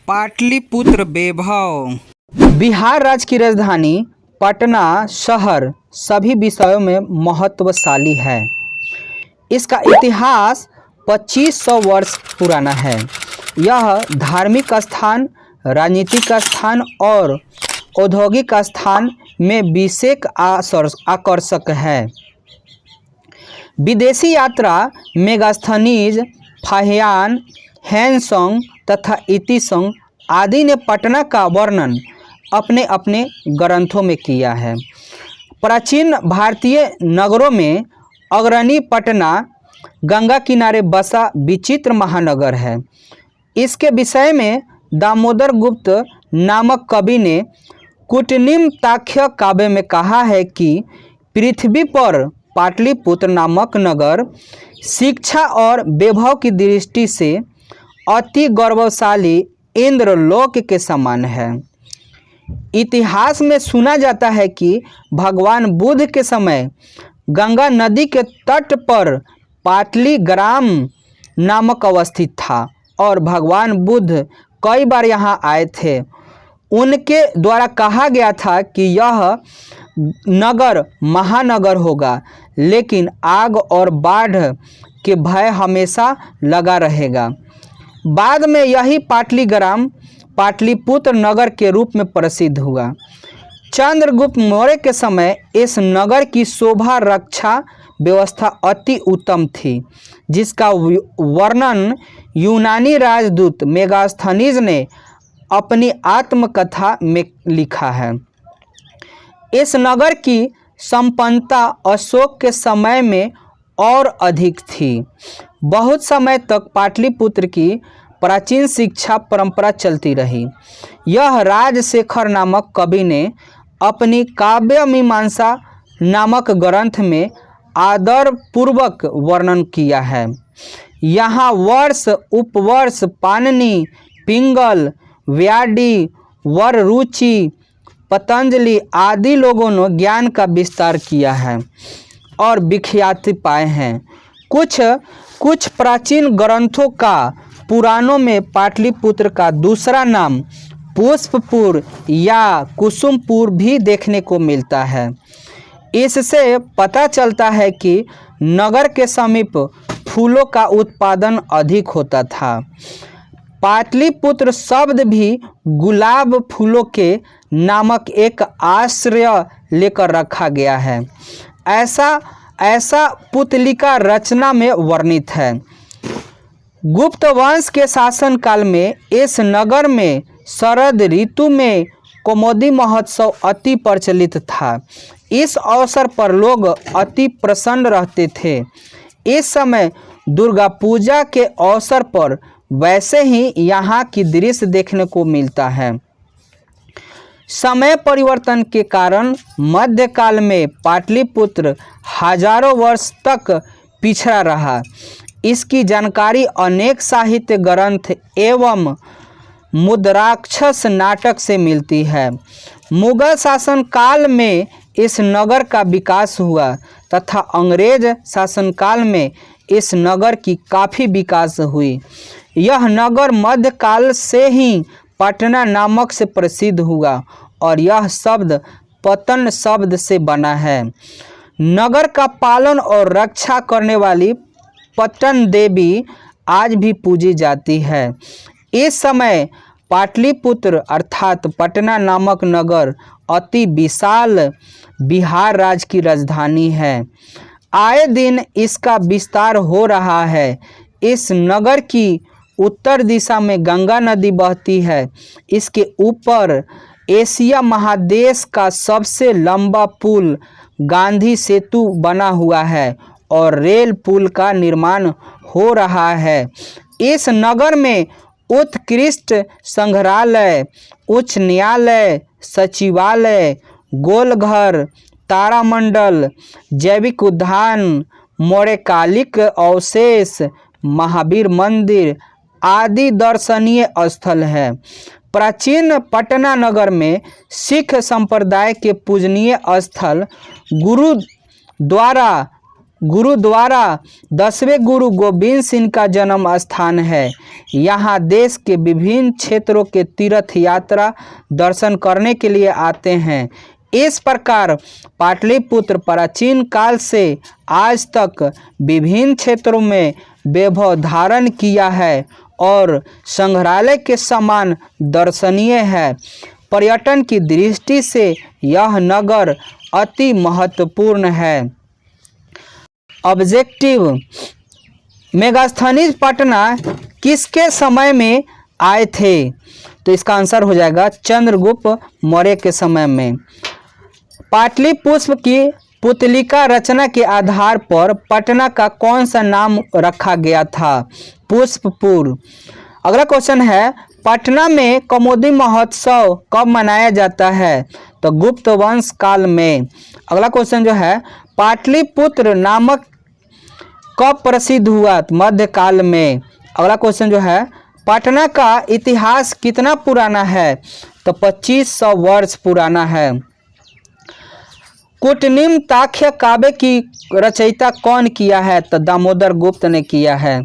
पाटलिपुत्र वैभव। बिहार राज्य की राजधानी पटना शहर सभी विषयों में महत्वशाली है। इसका इतिहास 2500 वर्ष पुराना है। यह धार्मिक स्थान, राजनीतिक स्थान और औद्योगिक स्थान में विशेष आकर्षक है। विदेशी यात्रा मेगास्थनीज, फाहियान, हैंसोंग तथा इतिसोंग आदि ने पटना का वर्णन अपने अपने ग्रंथों में किया है। प्राचीन भारतीय नगरों में अग्रणी पटना गंगा किनारे बसा विचित्र महानगर है। इसके विषय में दामोदर गुप्त नामक कवि ने कूटनिम्ताख्य काव्य में कहा है कि पृथ्वी पर पाटलिपुत्र नामक नगर शिक्षा और वैभव की दृष्टि से अति गौरवशाली इंद्रलोक के समान है। इतिहास में सुना जाता है कि भगवान बुद्ध के समय गंगा नदी के तट पर पाटली ग्राम नामक अवस्थित था और भगवान बुद्ध कई बार यहाँ आए थे। उनके द्वारा कहा गया था कि यह नगर महानगर होगा, लेकिन आग और बाढ़ के भय हमेशा लगा रहेगा। बाद में यही पाटली ग्राम पाटलिपुत्र नगर के रूप में प्रसिद्ध हुआ। चंद्रगुप्त मौर्य के समय इस नगर की शोभा रक्षा व्यवस्था अति उत्तम थी, जिसका वर्णन यूनानी राजदूत मेगास्थनीज ने अपनी आत्मकथा में लिखा है। इस नगर की संपन्नता अशोक के समय में और अधिक थी। बहुत समय तक पाटलिपुत्र की प्राचीन शिक्षा परंपरा चलती रही। यह राजशेखर नामक कवि ने अपनी काव्य मीमांसा नामक ग्रंथ में आदरपूर्वक वर्णन किया है। यहाँ वर्ष, उपवर्ष, पाणिनि, पिंगल, व्याडी, वररुचि, पतंजलि आदि लोगों ने ज्ञान का विस्तार किया है और विख्याति पाए हैं। कुछ प्राचीन ग्रंथों का पुराणों में पाटलिपुत्र का दूसरा नाम पुष्पपुर या कुसुमपुर भी देखने को मिलता है। इससे पता चलता है कि नगर के समीप फूलों का उत्पादन अधिक होता था। पाटलिपुत्र शब्द भी गुलाब फूलों के नामक एक आश्रय लेकर रखा गया है। ऐसा पुतलिका रचना में वर्णित है। गुप्त वंश के शासन काल में इस नगर में शरद ऋतु में कौमुदी महोत्सव अति प्रचलित था। इस अवसर पर लोग अति प्रसन्न रहते थे। इस समय दुर्गा पूजा के अवसर पर वैसे ही यहाँ की दृश्य देखने को मिलता है। समय परिवर्तन के कारण मध्यकाल में पाटलिपुत्र हजारों वर्ष तक पिछड़ा रहा। इसकी जानकारी अनेक साहित्य ग्रंथ एवं मुद्राक्षर नाटक से मिलती है। मुगल शासन काल में इस नगर का विकास हुआ तथा अंग्रेज शासनकाल में इस नगर की काफ़ी विकास हुई। यह नगर मध्यकाल से ही पटना नामक से प्रसिद्ध हुआ और यह शब्द पतन शब्द से बना है। नगर का पालन और रक्षा करने वाली पटन देवी आज भी पूजी जाती है। इस समय पाटलिपुत्र अर्थात पटना नामक नगर अति विशाल बिहार राज्य की राजधानी है। आए दिन इसका विस्तार हो रहा है। इस नगर की उत्तर दिशा में गंगा नदी बहती है। इसके ऊपर एशिया महादेश का सबसे लंबा पुल गांधी सेतु बना हुआ है और रेल पुल का निर्माण हो रहा है। इस नगर में उत्कृष्ट संग्रहालय, उच्च न्यायालय, सचिवालय, गोलघर, तारामंडल, जैविक उद्यान, मौर्यकालिक अवशेष, महावीर मंदिर आदि दर्शनीय स्थल है। प्राचीन पटना नगर में सिख संप्रदाय के पूजनीय स्थल गुरुद्वारा गुरु द्वारा 10वें गुरु गोविंद सिंह का जन्म स्थान है। यहाँ देश के विभिन्न क्षेत्रों के तीर्थ यात्रा दर्शन करने के लिए आते हैं। इस प्रकार पाटलिपुत्र प्राचीन काल से आज तक विभिन्न क्षेत्रों में वैभव धारण किया है और संग्रहालय के समान दर्शनीय है। पर्यटन की दृष्टि से यह नगर अति महत्वपूर्ण है। ऑब्जेक्टिव, मेगास्थनीज पटना किसके समय में आए थे? तो इसका आंसर हो जाएगा चंद्रगुप्त मौर्य के समय में। पाटलिपुत्र की पुतलिका रचना के आधार पर पटना का कौन सा नाम रखा गया था? पुष्पपुर। अगला क्वेश्चन है, पटना में कौमुदी महोत्सव कब मनाया जाता है? तो गुप्त वंश काल में। अगला क्वेश्चन जो है, पाटलिपुत्र नामक कब प्रसिद्ध हुआ? मध्यकाल में। अगला क्वेश्चन जो है, पटना का इतिहास कितना पुराना है? तो 2500 वर्ष पुराना है। कुटनिम ताख्य काव्य की रचयिता कौन किया है? तो दामोदर गुप्त ने किया है।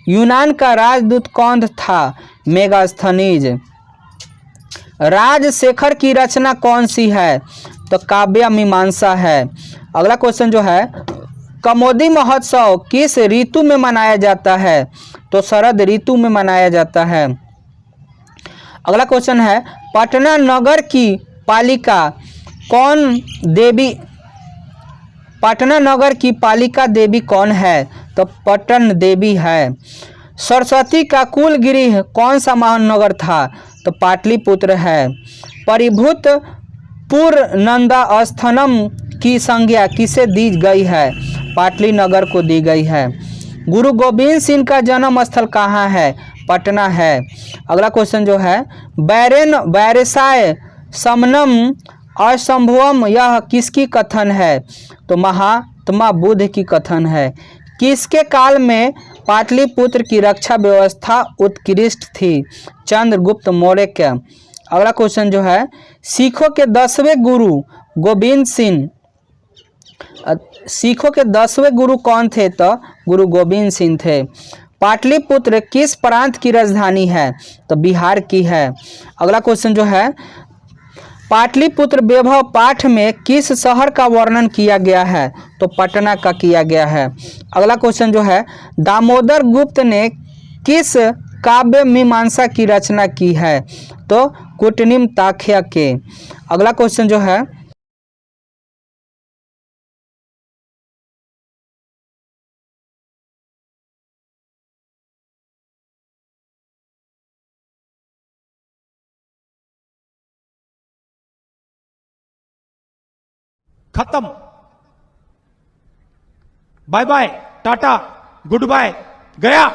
यूनान का राजदूत कौन था? मेगास्थनीज। राजशेखर की रचना कौन सी है? तो काव्य मीमांसा है। अगला क्वेश्चन जो है, कौमुदी महोत्सव किस ऋतु में मनाया जाता है? तो शरद ऋतु में मनाया जाता है। अगला क्वेश्चन है, पटना नगर की पालिका कौन देवी? पटना नगर की पालिका देवी कौन है? तो पटन देवी है। सरस्वती का कुल गृह कौन सा महानगर था? तो पाटलिपुत्र है। परिभूत पूर्णनंदास्थानम की संज्ञा किसे दी गई है? पाटली नगर को दी गई है। गुरु गोविंद सिंह का जन्म स्थल कहाँ है? पटना है। अगला क्वेश्चन जो है, बैरेन बैरसाय समनम असंभवम यह किसकी कथन है? तो महात्मा बुद्ध की कथन है। किसके काल में पाटलिपुत्र की रक्षा व्यवस्था उत्कृष्ट थी? चंद्रगुप्त मौर्य के। अगला क्वेश्चन जो है, सिखों के 10वें गुरु गोविंद सिंह, सिखों के 10वें गुरु कौन थे? तो गुरु गोविंद सिंह थे। पाटलिपुत्र किस प्रांत की राजधानी है? तो बिहार की है। अगला क्वेश्चन जो है, पाटलिपुत्र वैभव पाठ में किस शहर का वर्णन किया गया है? तो पटना का किया गया है। अगला क्वेश्चन जो है, दामोदर गुप्त ने किस काव्य मीमांसा की रचना की है? तो कुटनिम ताख्य के। अगला क्वेश्चन जो है, खत्म, bye bye, tata, goodbye, गया।